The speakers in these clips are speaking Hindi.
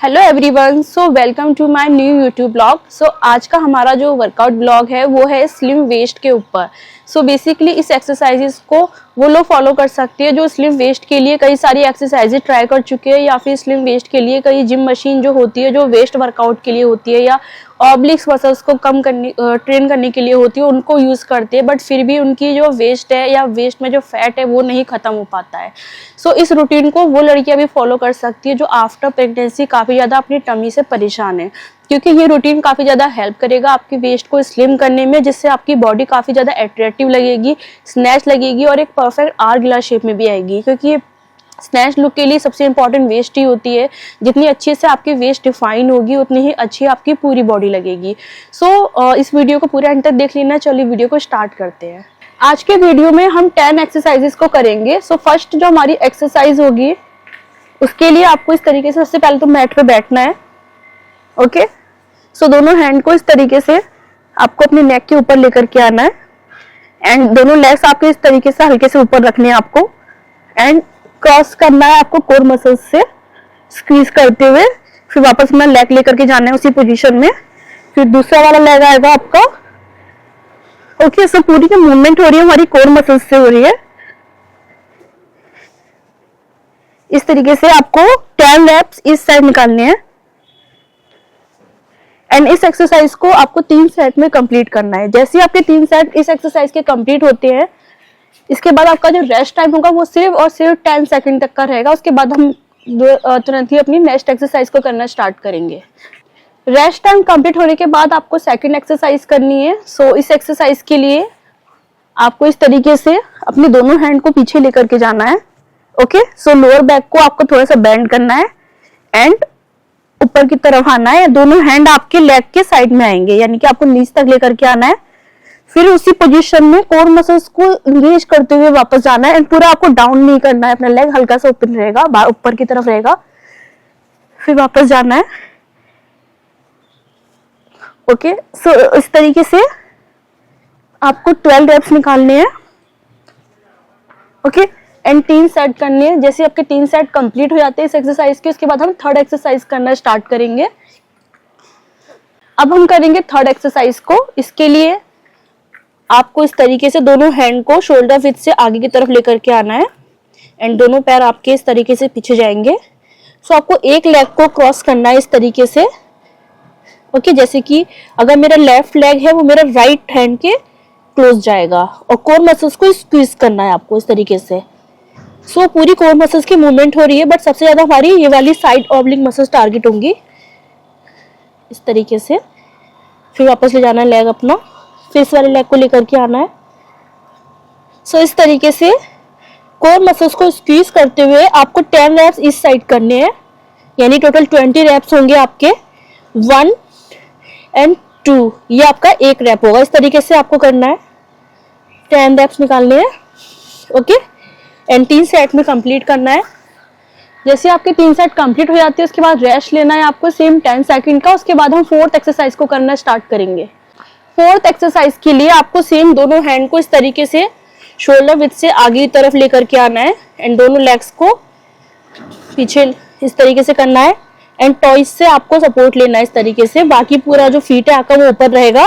Hello everyone, so welcome to my new YouTube blog. So आज का हमारा जो वर्कआउट ब्लॉग है वो है स्लिम वेस्ट के ऊपर। सो बेसिकली इस एक्सरसाइजेस को वो लोग फॉलो कर सकते हैं जो स्लिम वेस्ट के लिए कई सारी एक्सरसाइजेज ट्राई कर चुके हैं, या फिर स्लिम वेस्ट के लिए कई जिम मशीन जो होती है जो वेस्ट वर्कआउट के लिए होती है या ऑब्लिक्स मसल्स को कम करने ट्रेन करने के लिए होती है उनको यूज़ करते हैं, बट फिर भी उनकी जो वेस्ट है या वेस्ट में जो फैट है वो नहीं ख़त्म हो पाता है। सो इस रूटीन को वो लड़कियां भी फॉलो कर सकती है जो आफ्टर प्रेगनेंसी काफ़ी ज़्यादा अपनी टमी से परेशान है, क्योंकि ये रूटीन काफ़ी ज़्यादा हेल्प करेगा आपकी वेस्ट को स्लिम करने में, जिससे आपकी बॉडी काफ़ी ज़्यादा अट्रैक्टिव लगेगी, स्नैच लगेगी और एक परफेक्ट आर ग्लास शेप में भी आएगी। क्योंकि स्नैच लुक के लिए सबसे इंपॉर्टेंट वेस्ट ही होती है। जितनी अच्छे से आपकी वेस्ट डिफाइन होगी उतनी ही अच्छी आपकी पूरी बॉडी लगेगी। सो इस वीडियो को पूरे अंत तक देख लेना। चलिए वीडियो को स्टार्ट करते हैं। आज के वीडियो में हम 10 एक्सरसाइजेस को करेंगे। सो फर्स्ट जो हमारी एक्सरसाइज होगी उसके लिए आपको इस तरीके से सबसे पहले तो मैट पे बैठना है। ओके, सो दोनों हैंड को इस तरीके से आपको अपने नेक के ऊपर लेकर के आना है एंड दोनों लेग्स आपके इस तरीके से हल्के से ऊपर रखने हैं आपको एंड क्रॉस करना है आपको कोर मसल्स से स्क्वीज करते हुए। फिर वापस अपना लेग लेकर के जाना है उसी पोजीशन में। फिर दूसरा वाला लेग आएगा आपका। ओके, सो पूरी जो मूवमेंट हो रही है हमारी कोर मसल्स से हो रही है। इस तरीके से आपको 10 रेप्स इस साइड निकालने हैं एंड इस एक्सरसाइज को आपको 3 सेट में कंप्लीट करना है। जैसे ही आपके 3 सेट इस एक्सरसाइज के कंप्लीट होते हैं, इसके बाद आपका जो रेस्ट टाइम होगा वो सिर्फ और सिर्फ 10 सेकंड तक का रहेगा। उसके बाद हम तुरंत ही अपनी नेक्स्ट एक्सरसाइज को करना स्टार्ट करेंगे। रेस्ट टाइम कंप्लीट होने के बाद आपको सेकंड एक्सरसाइज करनी है। सो इस एक्सरसाइज के लिए आपको इस तरीके से अपने दोनों हैंड को पीछे लेकर के जाना है। ओके, सो लोअर बैक को आपको थोड़ा सा बेंड करना है एंड ऊपर की तरफ आना है। दोनों हैंड आपके लेग के साइड में आएंगे, यानी कि आपको नीचे तक लेकर के आना है। फिर उसी पोजीशन में कोर मसल्स को इंगेज करते हुए वापस जाना है एंड पूरा आपको डाउन नहीं करना है। अपना लेग हल्का सा ऊपर रहेगा, ऊपर की तरफ रहेगा। फिर वापस जाना है। ओके, सो इस तरीके से आपको 12 रेप्स निकालने हैं। ओके, एंड 3 सेट करने हैं। जैसे आपके 3 सेट कंप्लीट हो जाते हैं इस एक्सरसाइज के, उसके बाद हम थर्ड एक्सरसाइज करना स्टार्ट करेंगे। अब हम करेंगे थर्ड एक्सरसाइज को। इसके लिए आपको इस तरीके से दोनों हैंड को शोल्डर विड्थ से आगे की तरफ लेकर के आना है एंड दोनों पैर आपके इस तरीके से पीछे जाएंगे। सो आपको एक लेग को क्रॉस करना है इस तरीके से। ओके, जैसे कि अगर मेरा लेफ्ट लेग है वो मेरा राइट हैंड के क्लोज जाएगा और कोर मसल्स को स्क्वीज करना है आपको इस तरीके से। सो पूरी कोर मसल्स की मूवमेंट हो रही है, बट सबसे ज्यादा हमारी ये वाली साइड ऑब्लिक मसल्स टारगेट होंगी इस तरीके से। फिर वापस ले जाना है लेग अपना, फिर इस वाले लेग को लेकर के आना है। सो इस तरीके से कोर मसल्स को स्क्वीज करते हुए आपको 10 रेप्स इस साइड करने हैं, यानी टोटल 20 रेप्स होंगे आपके। 1 एंड 2 ये आपका एक रेप होगा। इस तरीके से आपको करना है, 10 रेप्स निकालने हैं। ओके, एंड 3 सेट में कंप्लीट करना है। जैसे आपके 3 सेट कंप्लीट हो जाते हैं उसके बाद रेस्ट लेना है आपको सेम 10 सेकंड का। उसके बाद हम फोर्थ एक्सरसाइज को करना स्टार्ट करेंगे। फोर्थ एक्सरसाइज के लिए आपको सेम दोनों हैंड को इस तरीके से शोल्डर विड्थ से आगे की तरफ लेकर के आना है एंड दोनों लेग्स को पीछे इस तरीके से करना है एंड टॉइस से आपको सपोर्ट लेना है इस तरीके से। बाकी पूरा जो फीट है आपका वो ऊपर रहेगा।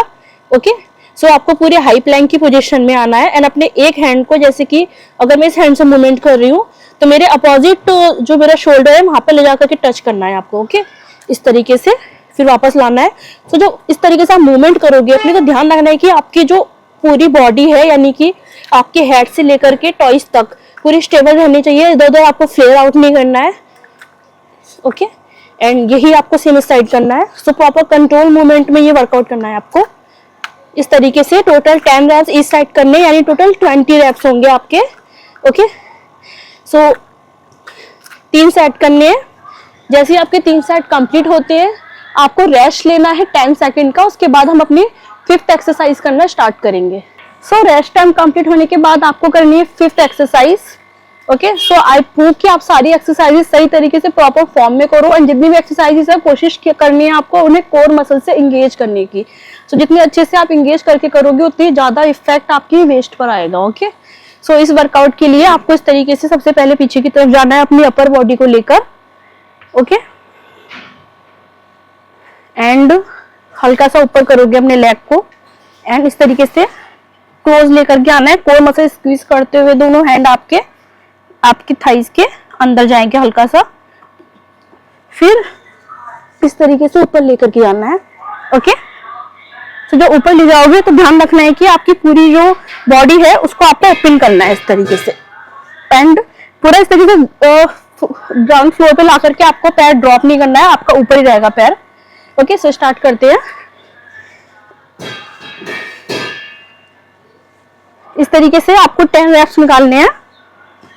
ओके, सो आपको पूरे हाई प्लैंक की पोजीशन में आना है एंड अपने एक हैंड को, जैसे कि अगर मैं इस हैंड से मूवमेंट कर रही हूँ तो मेरे अपोजिट जो मेरा शोल्डर है वहां पे ले जाकर के टच करना है आपको। ओके, इस तरीके से फिर वापस लाना है। तो जो इस तरीके से आप मूवमेंट करोगे अपने को ध्यान रखना है कि आपकी जो पूरी बॉडी है, यानी कि आपके हेड से लेकर के टॉइस तक पूरी स्टेबल रहनी चाहिए। इधर उधर आपको फ्लेयर आउट नहीं करना है। ओके, एंड यही आपको सेम साइड करना है। सो प्रॉपर कंट्रोल मूवमेंट में ये वर्कआउट करना है आपको इस तरीके से। टोटल 10 रेप्स इस साइड करने, यानी टोटल 20 रेप्स होंगे आपके। ओके, सो 3 सेट करने हैं। जैसे आपके 3 सेट कंप्लीट होते हैं आपको रेस्ट लेना है 10 सेकंड का। उसके बाद हम अपनी 5th एक्सरसाइज करना स्टार्ट करेंगे। सो रेस्ट टाइम कंप्लीट होने के बाद आपको करनी है 5th exercise. Okay, so I hope कि आप सारी एक्सरसाइजेस सही तरीके से प्रॉपर फॉर्म में करो एंड जितनी भी एक्सरसाइजेस है कोशिश करनी है आपको उन्हें कोर मसल से इंगेज करने की। सो जितने अच्छे से आप इंगेज करके करोगे उतनी ज्यादा इफेक्ट आपकी वेस्ट पर आएगा। ओके, सो इस वर्कआउट के लिए आपको इस तरीके से सबसे पहले पीछे की तरफ जाना है अपनी अपर बॉडी को लेकर। ओके, हल्का सा ऊपर करोगे अपने लेग को एंड इस तरीके से क्लोज लेकर के आना है। कोर मसल स्क्वीज करते हुए दोनों हैंड आपकी थाइस के अंदर जाएंगे हल्का सा, फिर इस तरीके से ऊपर लेकर के आना है। ओके, तो जब ऊपर ले जाओगे तो ध्यान रखना है कि आपकी पूरी जो बॉडी है उसको आपको ओपन करना है इस तरीके से, एंड पूरा इस तरीके से ग्राउंड फ्लोर पे ला करके आपको पैर ड्रॉप नहीं करना है, आपका ऊपर ही रहेगा पैर। ओके, सो स्टार्ट करते हैं। इस तरीके से आपको 10 रेप्स निकालने हैं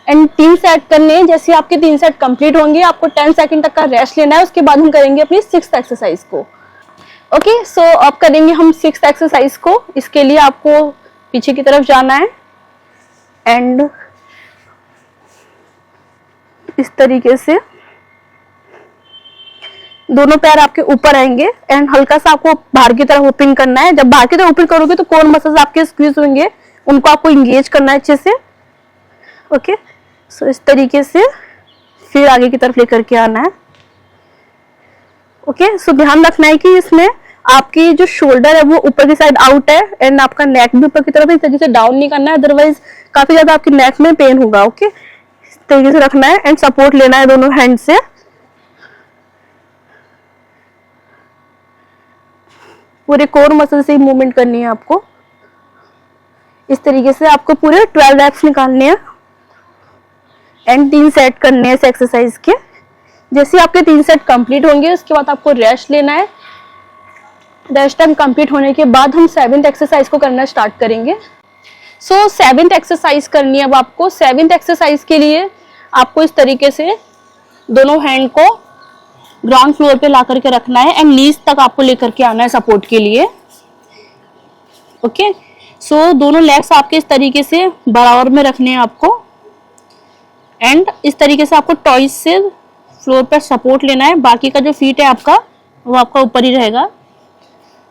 एंड 3 सेट करने हैं। जैसे आपके 3 सेट कंप्लीट होंगे आपको 10 सेकंड तक का रेस्ट लेना है, उसके बाद हम करेंगे अपनी 6th एक्सरसाइज को। ओके, सो अब करेंगे हम 6th एक्सरसाइज को। इसके लिए आपको पीछे की तरफ जाना है एंड इस तरीके से दोनों पैर आपके ऊपर आएंगे एंड हल्का सा आपको बाहर की तरफ ओपन करना है। जब बाहर की तरफ ओपन करोगे तो कोर मसल्स आपके स्क्वीज होंगे, उनको आपको इंगेज करना है अच्छे से। ओके, सो इस तरीके से फिर आगे की तरफ लेकर के आना है। ओके, सो ध्यान रखना है कि इसमें आपकी जो शोल्डर है वो ऊपर की साइड आउट है एंड आपका नेक भी ऊपर की तरफ इस तरीके से डाउन नहीं करना है, अदरवाइज काफी ज्यादा आपकी नेक में पेन होगा। ओके, इस तरीके से रखना है एंड सपोर्ट लेना है दोनों हैंड से। पूरे कोर मसल से ही मूवमेंट करनी है आपको। इस तरीके से आपको पूरे 12 रेप्स निकालने हैं एंड 3 सेट करने हैं इस एक्सरसाइज के। जैसे आपके 3 सेट कंप्लीट होंगे उसके बाद आपको रेस्ट लेना है। रेस्ट टाइम कंप्लीट होने के बाद हम 7th एक्सरसाइज को करना स्टार्ट करेंगे। सो 7th एक्सरसाइज करनी है अब आपको। 7th एक्सरसाइज के लिए आपको इस तरीके से दोनों हैंड को ग्राउंड फ्लोर पे ला करके रखना है एंड नीज तक आपको लेकर के आना है सपोर्ट के लिए। ओके, सो दोनों लेग्स आपके इस तरीके से बराबर में रखने हैं आपको एंड इस तरीके से आपको टॉइस से फ्लोर पर सपोर्ट लेना है। बाकी का जो फीट है आपका वो आपका ऊपर ही रहेगा।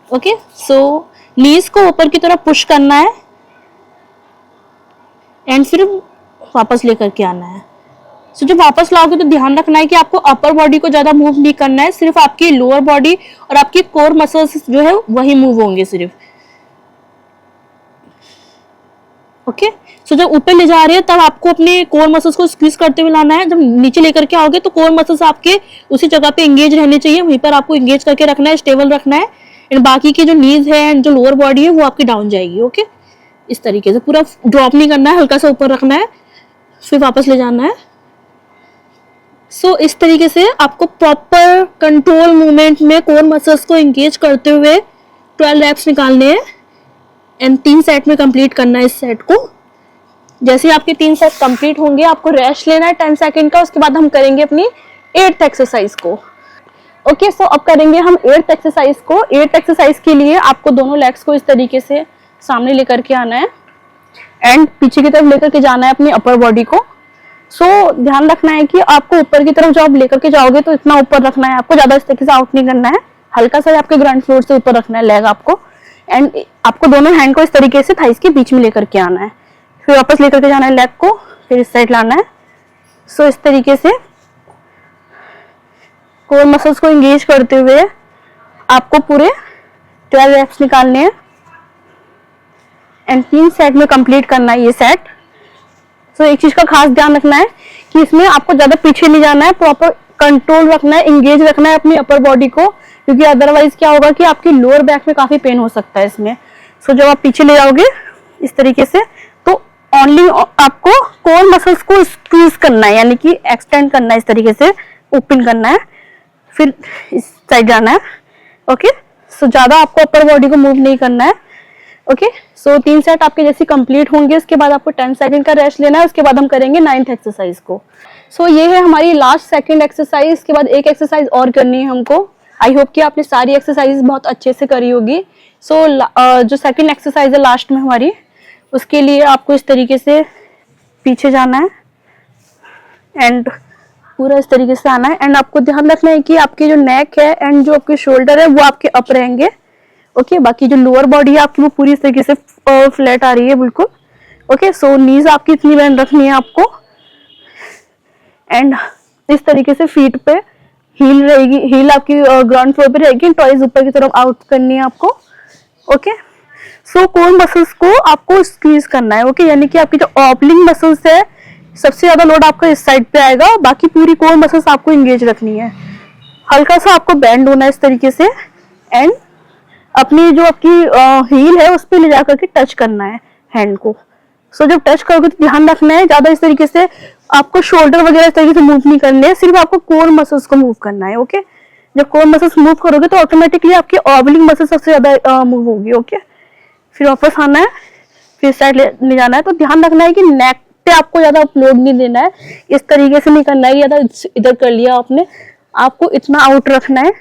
ओके, सो नीज को ऊपर की तरफ पुश करना है एंड फिर वापस लेकर के आना है। सो जब वापस लाओगे तो ध्यान रखना है कि आपको अपर बॉडी को ज्यादा मूव नहीं करना है, सिर्फ आपकी लोअर बॉडी और आपकी कोर मसल्स जो है वही मूव होंगे सिर्फ। ओके, सो जब ऊपर ले जा रहे हैं तब आपको अपने कोर मसल्स को स्क्वीज करते हुए लाना है। जब नीचे लेकर के आओगे तो कोर मसल्स आपके उसी जगह पे एंगेज रहने चाहिए, वहीं पर आपको एंगेज करके रखना है, स्टेबल रखना है एंड बाकी की जो नीज है एंड जो लोअर बॉडी है वो आपकी डाउन जाएगी। ओके, इस तरीके से पूरा ड्रॉप नहीं करना है, हल्का सा ऊपर रखना है फिर वापस ले जाना है। सो इस तरीके से आपको प्रॉपर कंट्रोल मूवमेंट में कोर मसल्स को एंगेज करते हुए 12 रेप्स निकालने हैं एंड 3 सेट में कंप्लीट करना है इस सेट को। जैसे आपके 3 सेट कंप्लीट होंगे आपको रेस्ट लेना है 10 सेकंड का, उसके बाद हम करेंगे अपनी 8th एक्सरसाइज को। ओके, सो अब करेंगे हम 8th एक्सरसाइज को। 8th एक्सरसाइज के लिए आपको दोनों लेग्स को इस तरीके से सामने लेकर के आना है एंड पीछे की तरफ लेकर के जाना है अपनी अपर बॉडी को। सो ध्यान रखना है कि आपको ऊपर की तरफ जब लेकर के जाओगे तो इतना ऊपर रखना है, आपको ज्यादा इस तरीके से आउट नहीं करना है, हल्का सा आपके ग्राउंड फ्लोर से ऊपर रखना है लेग आपको एंड आपको दोनों हैंड को इस तरीके से थाइस के बीच में लेकर के आना है, फिर वापस लेकर के जाना है लेग को, फिर इस साइड लाना है। सो इस तरीके से कोर मसल्स को एंगेज करते हुए आपको पूरे 12 रेप्स निकालने हैं एंड 3 सेट में कंप्लीट करना है ये सेट। सो एक चीज का खास ध्यान रखना है कि इसमें आपको ज्यादा पीछे नहीं जाना है, प्रॉपर कंट्रोल रखना है, एंगेज रखना है अपनी अपर बॉडी को, क्योंकि अदरवाइज क्या होगा कि आपकी लोअर बैक में काफी पेन हो सकता है इसमें। सो जब आप पीछे ले जाओगे इस तरीके से तो ओनली आपको कोर मसल्स को स्क्वीज करना है, यानी कि एक्सटेंड करना है, इस तरीके से ओपन करना है, फिर इस साइड जाना है। ओके, सो ज्यादा आपको अपर बॉडी को मूव नहीं करना है। ओके, सो 3 सेट आपके जैसे कंप्लीट होंगे उसके बाद आपको 10 सेकंड का रेस्ट लेना है, उसके बाद हम करेंगे 9th एक्सरसाइज को। सो ये है हमारी लास्ट 2nd एक्सरसाइज। इसके बाद एक एक्सरसाइज और करनी है हमको। आई होप कि आपने सारी एक्सरसाइज बहुत अच्छे से करी होगी। सो जो 2nd एक्सरसाइज है लास्ट में हमारी, उसके लिए आपको इस तरीके से पीछे जाना है एंड पूरा इस तरीके से आना है एंड आपको ध्यान रखना है कि आपकी जो नेक है एंड जो आपके शोल्डर है वो आपके अप रहेंगे। ओके, बाकी जो लोअर बॉडी है आपकी वो पूरी इस तरीके से फ्लैट आ रही है बिल्कुल। ओके, सो नीज आपकी इतनी बैंड रखनी है आपको एंड इस तरीके से फीट पे हील रहेगी, हील आपकी ग्राउंड फ्लोर पे रहेगी, टॉयज ऊपर की तरफ आउट करनी है आपको। ओके, सो कोर मसल्स को आपको स्क्वीज करना है। ओके, यानी कि आपकी जो ओपनिंग मसल्स है सबसे ज्यादा लोड आपका इस साइड पे आएगा, बाकी पूरी कोर मसल्स आपको इंगेज रखनी है। हल्का सा आपको बेंड होना है इस तरीके से, एंड अपनी जो आपकी हील है उस पर ले जाकर के टच करना है हैंड को। सो जब टच करोगे तो ध्यान रखना है ज्यादा इस तरीके से आपको शोल्डर वगैरह इस तरीके से मूव नहीं करने हैं, सिर्फ आपको कोर मसल्स को मूव करना है। ओके, जब कोर मसल्स मूव करोगे तो ऑटोमेटिकली आपकी ऑब्लिंग मसल सबसे ज्यादा मूव होगी। ओके, फिर वापस आना है, फिर साइड ले जाना है। तो ध्यान रखना है कि नेक पे आपको ज्यादा लोड नहीं देना है, इस तरीके से नहीं करना है ज्यादा इधर कर लिया आपने, आपको इतना आउट रखना है,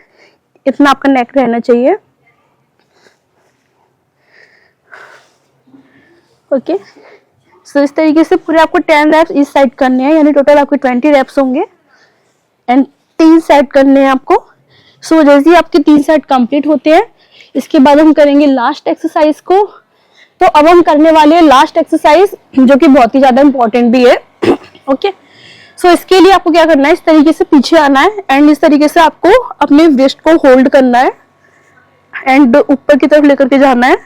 इतना आपका नेक रहना चाहिए। ओके, सो इस तरीके से पूरे आपको 10 रैप्स इस साइड करने हैं, यानी टोटल आपके 20 रैप्स होंगे, एंड 3 साइड करने हैं आपको। सो जैसे ही आपके 3 साइड कंप्लीट होते हैं, इसके बाद हम करेंगे लास्ट एक्सरसाइज को। तो अब हम करने वाले हैं लास्ट एक्सरसाइज, जो कि बहुत ही ज्यादा इंपॉर्टेंट भी है। ओके, सो इसके लिए आपको क्या करना है, इस तरीके से पीछे आना है, एंड इस तरीके से आपको अपने वेस्ट को होल्ड करना है, एंड ऊपर की तरफ लेकर के जाना है।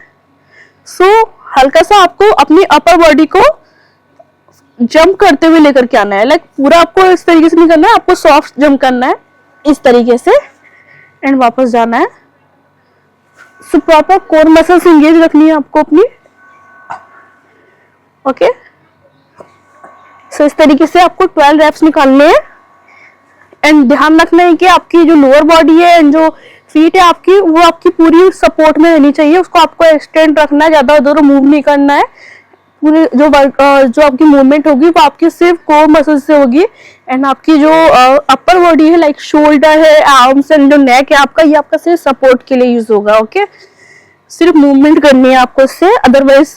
सो हल्का सा आपको अपनी अपर बॉडी को जंप करते हुए लेकर के आना है, लाइक पूरा आपको इस तरीके से नहीं करना है, आपको सॉफ्ट जंप करना है इस तरीके से, एंड वापस जाना है। So proper core muscles engage रखनी है आपको अपनी। ओके, सो इस तरीके से आपको 12 रैप्स निकालने हैं, एंड ध्यान रखना है कि आपकी जो लोअर बॉडी है एंड जो फीट है आपकी, वो आपकी पूरी सपोर्ट में रहनी चाहिए, उसको आपको एक्सटेंड रखना है, ज्यादा उधर मूव नहीं करना है। पूरी जो आपकी मूवमेंट होगी वो आपकी सिर्फ कोर मसल से होगी, एंड आपकी जो अपर बॉडी है लाइक शोल्डर है, आर्म्स एंड जो नेक है आपका, ये आपका सिर्फ सपोर्ट के लिए यूज होगा। ओके, सिर्फ मूवमेंट करनी है आपको इससे, अदरवाइज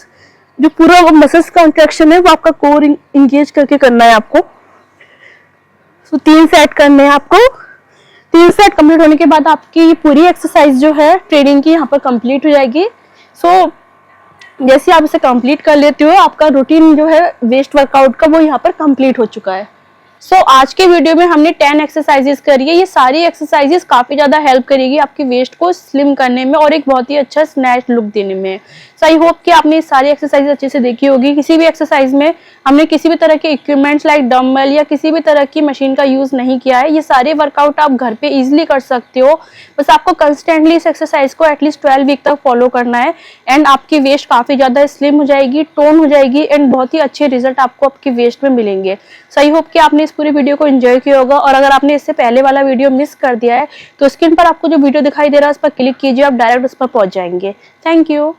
जो पूरा मसल्स कॉन्ट्रैक्शन है वो आपका कोर इंगेज करके करना है आपको। सो 3 सेट करने हैं आपको। 3 सेट कंप्लीट होने के बाद आपकी पूरी एक्सरसाइज जो है ट्रेनिंग की यहाँ पर कंप्लीट हो जाएगी। सो जैसे आप इसे कंप्लीट कर लेते हो, आपका रूटीन जो है वेस्ट वर्कआउट का वो यहाँ पर कंप्लीट हो चुका है। सो आज के वीडियो में हमने 10 एक्सरसाइजेस करी है। ये सारी एक्सरसाइजेस काफी ज्यादा हेल्प करेगी आपकी वेस्ट को स्लिम करने में और एक बहुत ही अच्छा स्नैच लुक देने में। सो आई होप कि आपने सारी एक्सरसाइज अच्छे से देखी होगी। किसी भी एक्सरसाइज में हमने किसी भी तरह के इक्विपमेंट्स लाइक डंबल या किसी भी तरह की मशीन का यूज नहीं किया है। ये सारे वर्कआउट आप घर पे इजिली कर सकते हो, बस आपको कंस्टेंटली इस एक्सरसाइज को एटलीस्ट 12 वीक तक फॉलो करना है, एंड आपकी वेस्ट काफी ज्यादा स्लिम हो जाएगी, टोन हो जाएगी, एंड बहुत ही अच्छे रिजल्ट आपको आपकी वेस्ट में मिलेंगे। सो आई होप कि आपने इस पूरी वीडियो को एंजॉय किया होगा, और अगर आपने इससे पहले वाला वीडियो मिस कर दिया है तो स्क्रीन पर आपको जो वीडियो दिखाई दे रहा है उस पर क्लिक कीजिए, आप डायरेक्ट उस पर पहुंच जाएंगे। Thank you.